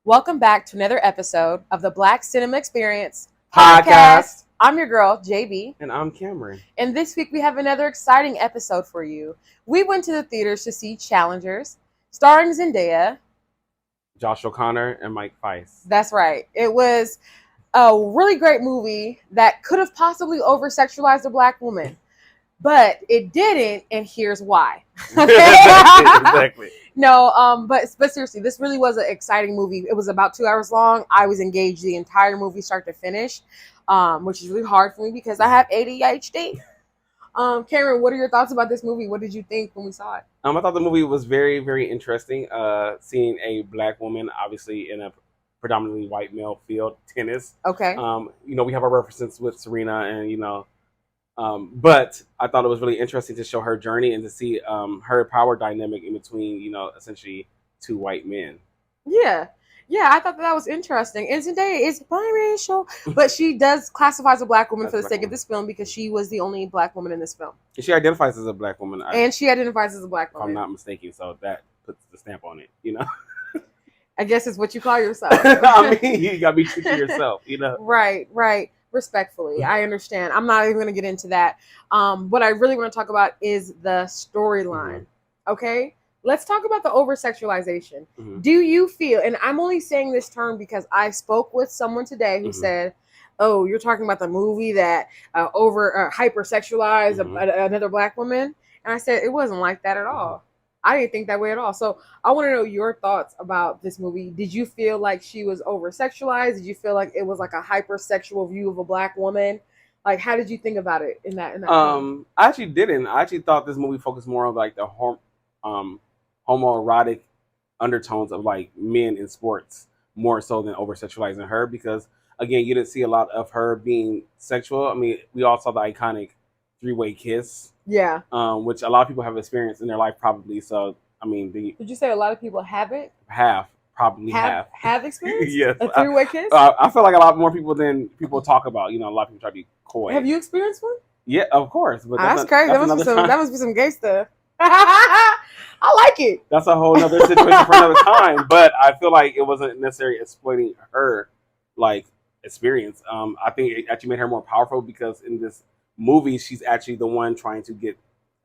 Welcome back to another episode of the Black Cinema Experience Podcast. I'm your girl, JB. And I'm Cameron. And this week we have another exciting episode for you. We went to the theaters to see Challengers, starring Zendaya. Josh O'Connor and Mike Fice. That's right. It was a really great movie that could have possibly over-sexualized a black woman. But it didn't, and here's why. Exactly. No, but seriously, this really was an exciting movie. It was about 2 hours long. I was engaged the entire movie, start to finish, which is really hard for me because I have ADHD. Cameron, what are your thoughts about this movie? What did you think when we saw it? I thought the movie was very, very interesting. Seeing a black woman, obviously in a predominantly white male field, tennis. Okay. We have our references with Serena, and but I thought it was really interesting to show her journey and to see her power dynamic in between, essentially two white men. Yeah, I thought that was interesting. And Zendaya is biracial, but she does classify as a black woman for the sake of this film because she was the only black woman in this film. And she identifies as a black woman. And she identifies as a black woman. If I'm not mistaken, so that puts the stamp on it, I guess it's what you call yourself. I mean, you gotta be true to yourself, Right. Respectfully, I understand. I'm not even going to get into that. What I really want to talk about is the storyline. Okay, let's talk about the over-sexualization. Do you feel, and I'm only saying this term because I spoke with someone today who said, oh, you're talking about the movie that hyper-sexualized another black woman? And I said, it wasn't like that at all. I didn't think that way at all. So I want to know your thoughts about this movie. Did you feel like she was over-sexualized? Did you feel like it was like a hypersexual view of a black woman? Like, how did you think about it in that I actually didn't. I actually thought this movie focused more on like the homoerotic undertones of like men in sports more so than over-sexualizing her, because again, you didn't see a lot of her being sexual. I mean, we all saw the iconic three-way kiss. Yeah. Which a lot of people have experienced in their life probably. So, I mean, did you say a lot of people haven't? Have experienced? Yes. A three-way kiss? I feel like a lot more people than people talk about. A lot of people try to be coy. Have you experienced one? Yeah, of course. But that's crazy. That must be some gay stuff. I like it. That's a whole other situation for another time. But I feel like it wasn't necessarily exploiting her like experience. I think it actually made her more powerful because in this movie, she's actually the one trying to get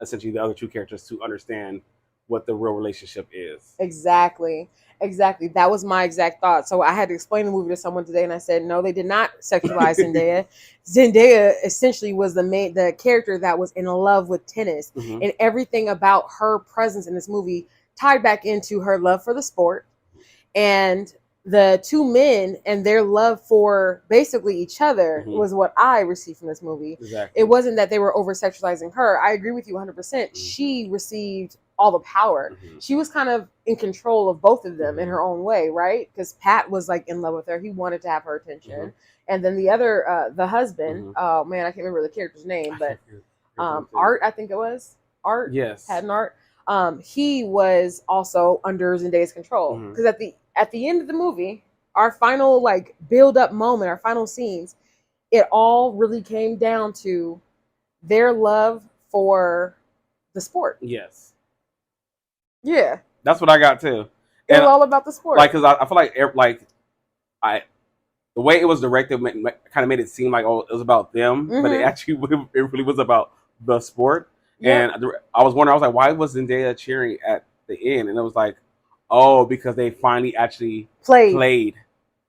essentially the other two characters to understand what the real relationship is. Exactly. That was my exact thought. So I had to explain the movie to someone today, and I said, no, they did not sexualize Zendaya. Zendaya essentially was the character that was in love with tennis, and everything about her presence in this movie tied back into her love for the sport and the two men and their love for basically each other was what I received from this movie. Exactly. It wasn't that they were over-sexualizing her. I agree with you 100%. She received all the power. She was kind of in control of both of them in her own way, right? Because Pat was like in love with her. He wanted to have her attention. And then the other, the husband, oh man, I can't remember the character's name, but Art, I think it was. Art? Yes. Pat and Art. He was also under Zendaya's control. Because at the end of the movie, our final like build up moment, our final scenes, it all really came down to their love for the sport. Yes. Yeah. That's what I got too. It was all about the sport. Like, because I feel like the way it was directed kind of made it seem like it was about them, but it really was about the sport. Yeah. And I was wondering, I was like, why was Zendaya cheering at the end? And it was like, oh, because they finally actually played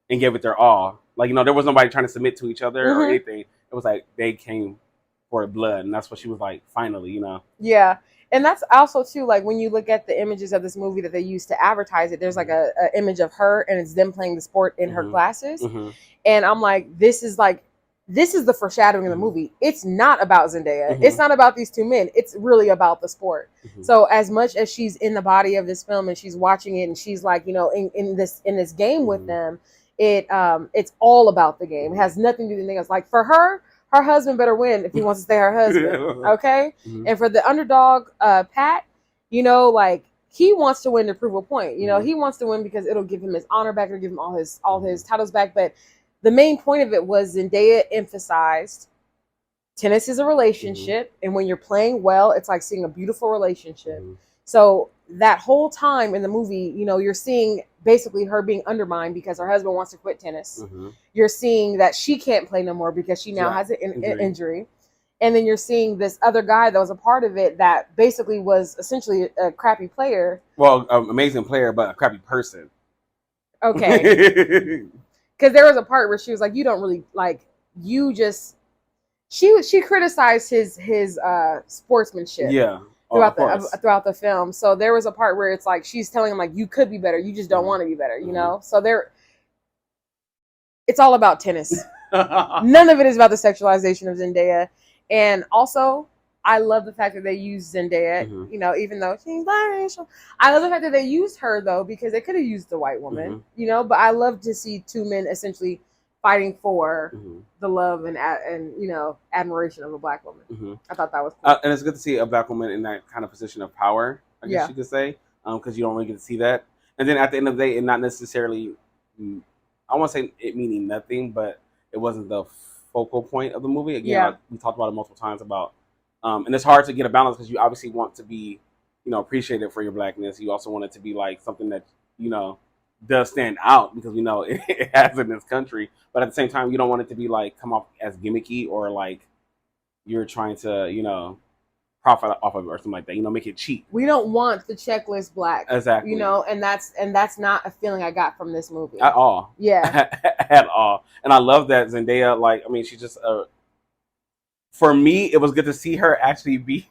and gave it their all. Like, there was nobody trying to submit to each other or anything. It was like they came for blood, and that's what she was like, finally, Yeah. And that's also, too, like, when you look at the images of this movie that they used to advertise it, there's, like, a image of her, and it's them playing the sport in her glasses. And I'm like, this is the foreshadowing of the movie. It's not about Zendaya. It's not about these two men. It's really about the sport. So as much as she's in the body of this film and she's watching it and she's like, in this game with them, it's all about the game. It has nothing to do with anything else. Like, for her husband better win if he wants to stay her husband. Okay? And for the underdog, Pat, like, he wants to win to prove a point. He wants to win because it'll give him his honor back, it'll give him all his titles back. But the main point of it was Zendaya emphasized tennis is a relationship, and when you're playing well, it's like seeing a beautiful relationship. So that whole time in the movie, you're seeing basically her being undermined because her husband wants to quit tennis. You're seeing that she can't play no more because she now has an injury. And then you're seeing this other guy that was a part of it that basically was essentially a crappy player. Well, amazing player, but a crappy person. Okay. Because there was a part where she was like, you don't really she criticized his sportsmanship. Yeah. Throughout the film. So there was a part where it's like she's telling him like, you could be better, you just don't want to be better, So it's all about tennis. None of it is about the sexualization of Zendaya. And also, I love the fact that they used Zendaya, even though she's biracial. I love the fact that they used her though, because they could have used the white woman, but I love to see two men essentially fighting for the love and admiration of a black woman. I thought that was cool. And it's good to see a black woman in that kind of position of power, I guess you could say, because you don't really get to see that. And then at the end of the day, it not necessarily, I won't say it meaning nothing, but it wasn't the focal point of the movie. Again, like we talked about it multiple times about, and it's hard to get a balance because you obviously want to be, appreciated for your blackness. You also want it to be like something that, does stand out because we know it has in this country. But at the same time, you don't want it to be like come off as gimmicky or like you're trying to, profit off of it or something like that. Make it cheap. We don't want the checklist black. Exactly. And that's not a feeling I got from this movie. At all. Yeah. At all. And I love that Zendaya, she's just for me, it was good to see her actually be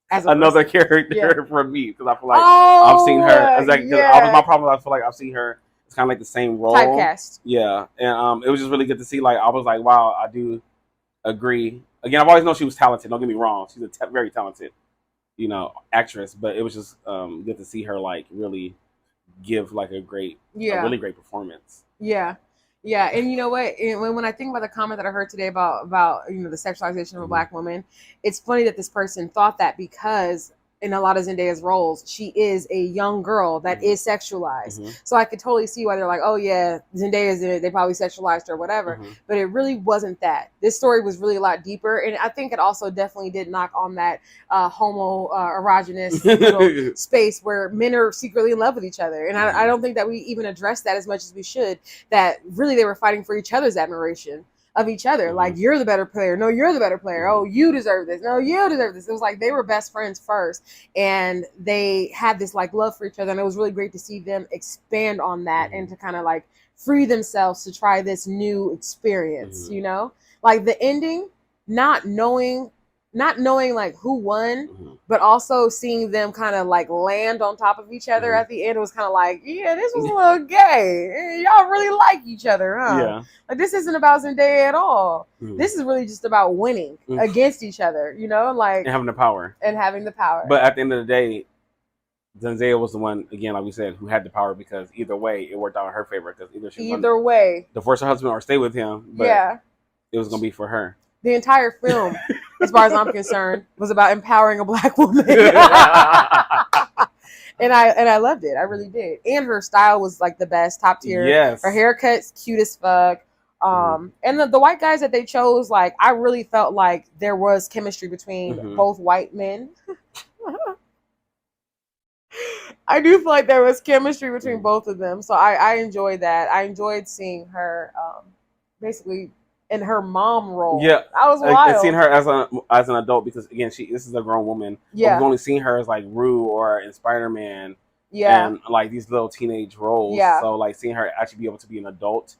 as another character for me because I feel like I've seen her. My problem. I feel like I've seen her. It's kind of like the same role. Typecast. Yeah, and it was just really good to see. Like I was like, wow, I do agree. Again, I've always known she was talented. Don't get me wrong. She's a very talented, actress. But it was just good to see her like really give like a really great performance. Yeah. Yeah, and you know what? When I think about the comment that I heard today about the sexualization of a black woman, it's funny that this person thought that because in a lot of Zendaya's roles, she is a young girl that is sexualized. So I could totally see why they're like, oh yeah, Zendaya's in it. They probably sexualized her or whatever. But it really wasn't that. This story was really a lot deeper. And I think it also definitely did knock on that erogenous space where men are secretly in love with each other. And I don't think that we even addressed that as much as we should, that really they were fighting for each other's admiration of each other. Like, you're the better player. No, you're the better player. Oh, you deserve this. No, you deserve this. It was like they were best friends first, and they had this like love for each other, and it was really great to see them expand on that and to kind of like free themselves to try this new experience. Like the ending, not knowing like who won, but also seeing them kind of like land on top of each other at the end. It was kind of like, yeah, this was a little gay. Y'all really like each other, huh? Yeah. Like this isn't about Zendaya at all. This is really just about winning against each other, like and having the power. But at the end of the day, Zendaya was the one, again, like we said, who had the power because either way, it worked out in her favor because either she divorce her husband or stay with him. But it was gonna be for her. The entire film, as far as I'm concerned, was about empowering a black woman. And I loved it. I really did. And her style was like the best, top tier. Yes. Her haircut's cute as fuck. And the white guys that they chose, like I really felt like there was chemistry between both white men. I do feel like there was chemistry between both of them. So I enjoyed that. I enjoyed seeing her basically in her mom role. Yeah, I was wild. And seeing her as an adult because again, this is a grown woman. Yeah, we've only seen her as like Rue or in Spider-Man. Yeah, and like these little teenage roles. Yeah, so like seeing her actually be able to be an adult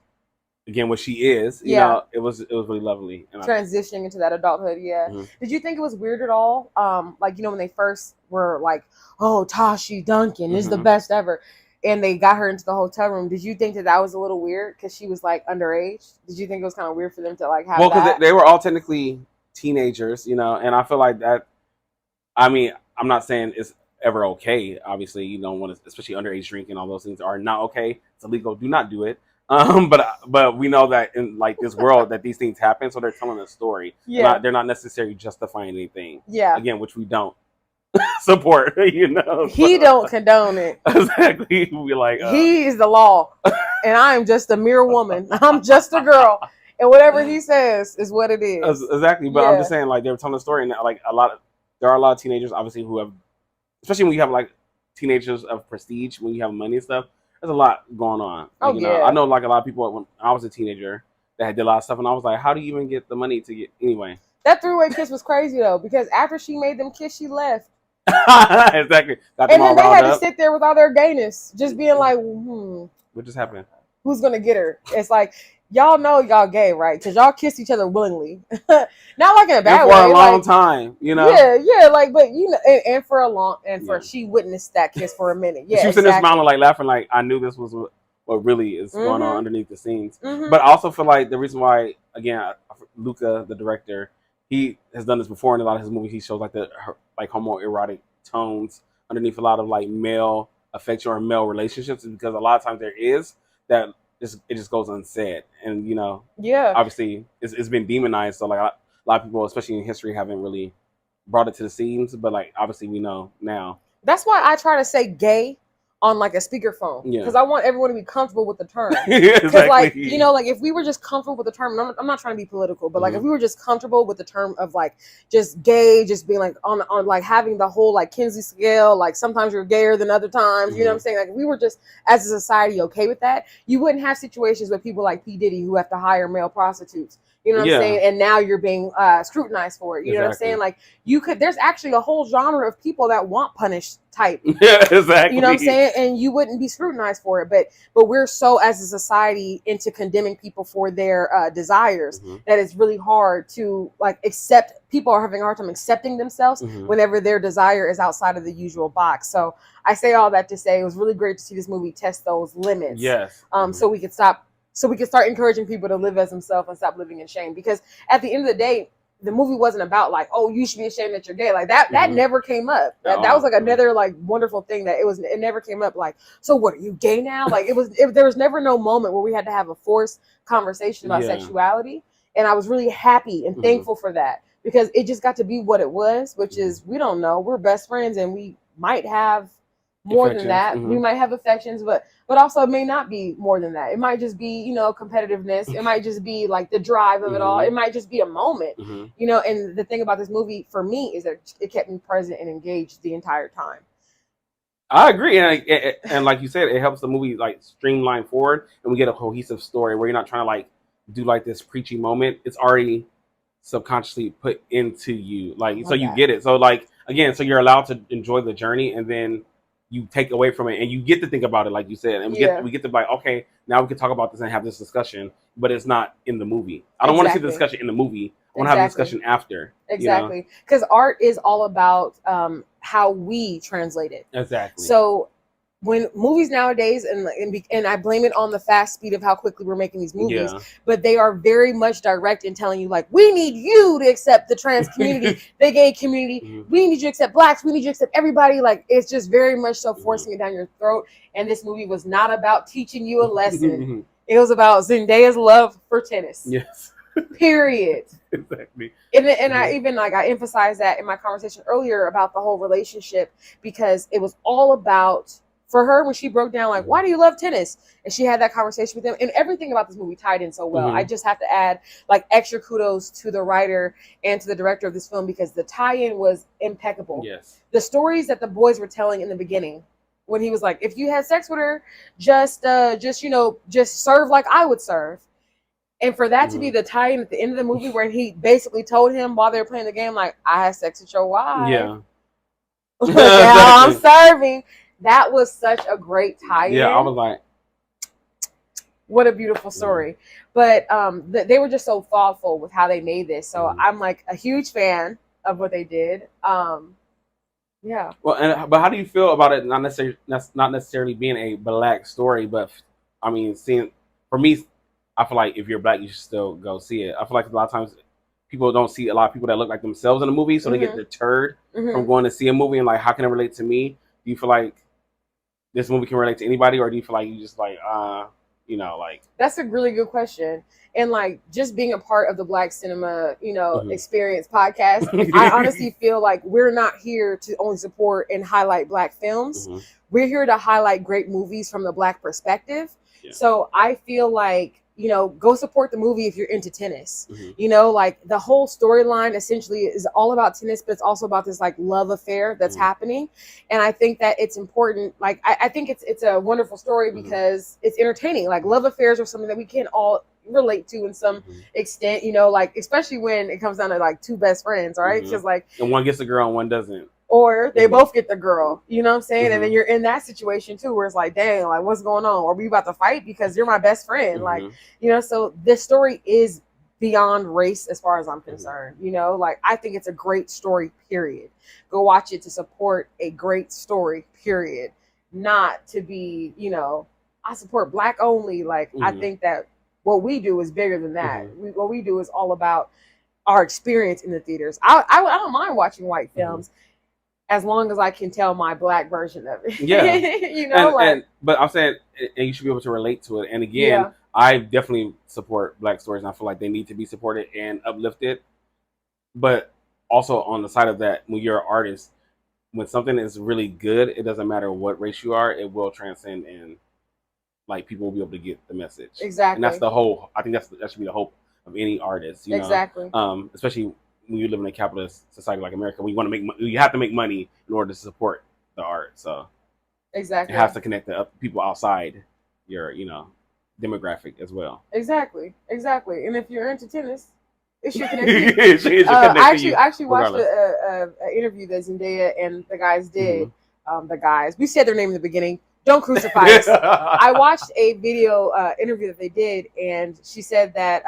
again, what she is. You know, it was really lovely. And transitioning into that adulthood. Yeah. Did you think it was weird at all? Like when they first were like, oh, Tashi Duncan is the best ever. And they got her into the hotel room. Did you think that was a little weird because she was like underage? Did you think it was kind of weird for them to like have that? Well, because they were all technically teenagers, and I feel like that. I mean, I'm not saying it's ever okay. Obviously, you don't want to, especially underage drinking. All those things are not okay. It's illegal. Do not do it. But we know that in like this world that these things happen. So they're telling a story. Yeah, they're not necessarily justifying anything. Yeah, again, which we don't support, He don't condone it. Exactly. We like he is the law, and I am just a mere woman. I'm just a girl, and whatever he says is what it is. Exactly. But I'm just saying, like they were telling a story, and like there are a lot of teenagers, obviously, who have especially when you have like teenagers of prestige, when you have money and stuff. There's a lot going on. Like, you know, I know like a lot of people when I was a teenager that did a lot of stuff, and I was like, how do you even get the money to get anyway? That three-way kiss was crazy though, because after she made them kiss, she left. Exactly. And then they had to sit there with all their gayness, just being like, what just happened? Who's gonna get her? It's like, y'all know y'all gay, right? Because y'all kissed each other willingly. Not like in a bad and way. For a long time, you know? Yeah, like, but you know, and for a long, she witnessed that kiss for a minute. Yeah, she was sitting there smiling, like laughing, like I knew this was what really is going on underneath the scenes. But I also feel like the reason why, again, Luca, the director, he has done this before in a lot of his movies. He shows like the homoerotic tones underneath a lot of like male affection or male relationships, because a lot of times there is that it just goes unsaid, and you know, obviously it's been demonized. So like a lot of people, especially in history, haven't really brought it to the scenes. But like obviously we know now. That's why I try to say gay on like a speakerphone, because I want everyone to be comfortable with the term. Because like, you know, like if we were just comfortable with the term, I'm not trying to be political, but like if we were just comfortable with the term of like just gay, just being like on like having the whole like Kinsey scale, like sometimes you're gayer than other times, you know what I'm saying? Like if we were just as a society okay with that, you wouldn't have situations with people like P. Diddy who have to hire male prostitutes. You know what I'm saying? And now you're being scrutinized for it. You know what I'm saying? Like there's actually a whole genre of people that want punished type. Yeah, exactly. You know what I'm saying? And you wouldn't be scrutinized for it. But we're so, as a society, into condemning people for their desires that it's really hard to like accept. People are having a hard time accepting themselves whenever their desire is outside of the usual box. So I say all that to say it was really great to see this movie test those limits. Yes. So we could start encouraging people to live as themselves and stop living in shame. Because at the end of the day, the movie wasn't about like, oh, you should be ashamed that you're gay. Like that never came up. That was like another like wonderful thing that it never came up. Like, so what, are you gay now? Like there was never no moment where we had to have a forced conversation about sexuality. And I was really happy and thankful for that, because it just got to be what it was, which is, we don't know, we're best friends and we might have more than that. We might have affections, but also it may not be more than that. It might just be, you know, competitiveness. It might just be like the drive of it all. It might just be a moment, you know. And the thing about this movie for me is that it kept me present and engaged the entire time. I agree, and like you said, it helps the movie like streamline forward, and we get a cohesive story where you're not trying to like do like this preachy moment. It's already subconsciously put into you, like so you get it. So like again, so you're allowed to enjoy the journey, and then you take away from it and you get to think about it, like you said, and we get to like, okay, now we can talk about this and have this discussion, but it's not in the movie. I don't want to see the discussion in the movie. I want to have a discussion after. Exactly. Because art is all about how we translate it. Exactly. So when movies nowadays, and I blame it on the fast speed of how quickly we're making these movies, but they are very much direct in telling you like, we need you to accept the trans community, the gay community. We need you to accept blacks. We need you to accept everybody. Like, it's just very much so forcing it down your throat. And this movie was not about teaching you a lesson. It was about Zendaya's love for tennis. Yes. Period. Exactly. And I even I emphasized that in my conversation earlier about the whole relationship, because it was all about, for her, when she broke down, like, why do you love tennis? And she had that conversation with him, and everything about this movie tied in so well. I just have to add, like, extra kudos to the writer and to the director of this film, because the tie-in was impeccable. Yes. The stories that the boys were telling in the beginning, when he was like, if you had sex with her, just serve like I would serve. And for that to be the tie-in at the end of the movie, where he basically told him while they were playing the game, like, I had sex with your wife. Yeah. Now I'm serving. That was such a great tie-in. Yeah, I was like, what a beautiful story. But they were just so thoughtful with how they made this. So I'm like a huge fan of what they did. Yeah. Well, but how do you feel about it? Not necessarily being a black story, but I mean, for me, I feel like if you're black, you should still go see it. I feel like a lot of times people don't see a lot of people that look like themselves in a movie, so they get deterred from going to see a movie and like, how can it relate to me? Do you feel like this movie can relate to anybody, or do you feel like you just like, like? That's a really good question. And like, just being a part of the Black Cinema, Experience podcast, I honestly feel like we're not here to only support and highlight Black films. We're here to highlight great movies from the Black perspective. Yeah. So I feel like you know, go support the movie if you're into tennis. Mm-hmm. You know, like the whole storyline essentially is all about tennis, but it's also about this like love affair that's happening. And I think that it's important. Like, I think it's a wonderful story because it's entertaining. Like, love affairs are something that we can all relate to in some extent, you know, like especially when it comes down to like two best friends, right? Because like, and one gets the girl and one doesn't, or they both get the girl, you know what I'm saying? And then you're in that situation too, where it's like, dang, like what's going on? Are we about to fight because you're my best friend? Like, you know, so this story is beyond race as far as I'm concerned. You know, like I think it's a great story, period. Go watch it to support a great story, period. Not to be, you know, I support Black only. Like, I think that what we do is bigger than that. What we do is all about our experience in the theaters. I don't mind watching white films as long as I can tell my Black version of it. Yeah. You know, but I'm saying, and you should be able to relate to it. And again, I definitely support Black stories, and I feel like they need to be supported and uplifted. But also on the side of that, when you're an artist, when something is really good, it doesn't matter what race you are, it will transcend, and like people will be able to get the message. Exactly. And that's the whole. I think that should be the hope of any artist. You know? Exactly. Especially when you live in a capitalist society like America, we want to make you have to make money in order to support the art. So exactly, it has to connect the people outside your demographic as well. Exactly. And if you're into tennis, it should connect you. I actually watched an interview that Zendaya and the guys did. The guys, we said their name in the beginning. Don't crucify us. I watched a video interview that they did, and she said that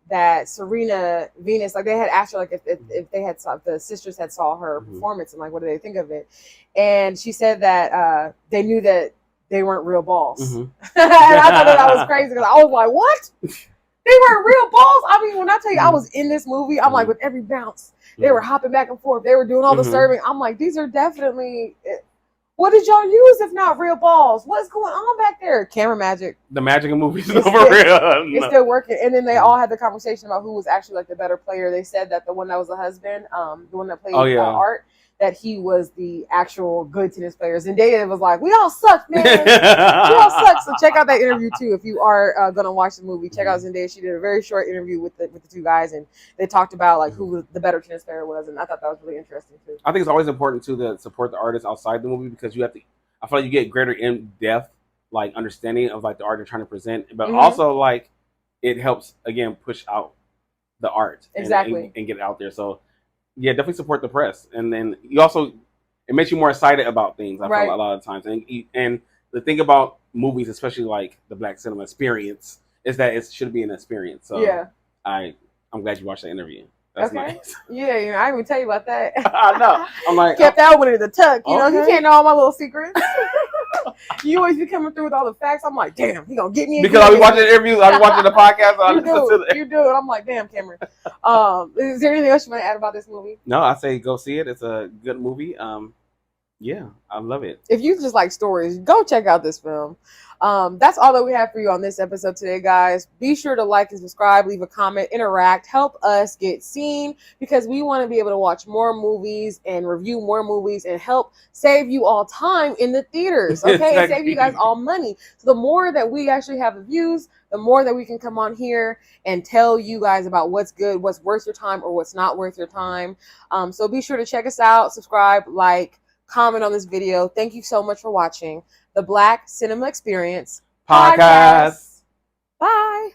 that Serena Venus, like they had asked her, like if they had if the sisters had saw her performance and like what do they think of it, and she said that they knew that they weren't real balls, and I thought that was crazy because I was like, what? They weren't real balls? I mean, when I tell you I was in this movie, I'm like with every bounce, they were hopping back and forth, they were doing all the serving. I'm like, these are definitely. What did y'all use if not real balls? What's going on back there? Camera magic. The magic of movies is over real. It's still working. And then they all had the conversation about who was actually like the better player. They said that the one that was the husband, the one that played Art, that he was the actual good tennis player. Zendaya was like, we all suck, man. We all suck. So check out that interview too. If you are going to watch the movie, check out Zendaya. She did a very short interview with the two guys, and they talked about like who the better tennis player was. And I thought that was really interesting too. I think it's always important to support the artists outside the movie because you have to, I feel like you get greater in-depth like understanding of like the art they're trying to present, but also like it helps again push out the art and get it out there. So yeah, definitely support the press, and then you also it makes you more excited about things. I feel a lot of times, and the thing about movies, especially like the Black cinema experience, is that it should be an experience. So yeah, I'm glad you watched the interview. That's nice. Yeah, you know, I didn't even tell you about that. I know. I'm like kept that one in the tuck. You know, you can't know all my little secrets. You always be coming through with all the facts. I'm like, damn, he gonna get me because I'll be watching the interviews. I'll be watching the podcast. You do it. I'm like, damn, Cameron. Is there anything else you want to add about this movie? No, I say go see it. It's a good movie. Yeah, I love it. If you just like stories, go check out this film. That's all that we have for you on this episode today, guys. Be sure to like and subscribe, leave a comment, interact, help us get seen because we want to be able to watch more movies and review more movies and help save you all time in the theaters, okay? And save you guys all money. So the more that we actually have the views, the more that we can come on here and tell you guys about what's good, what's worth your time, or what's not worth your time. So be sure to check us out, subscribe, like, comment on this video. Thank you so much for watching the Black Cinema Experience Podcast. Bye.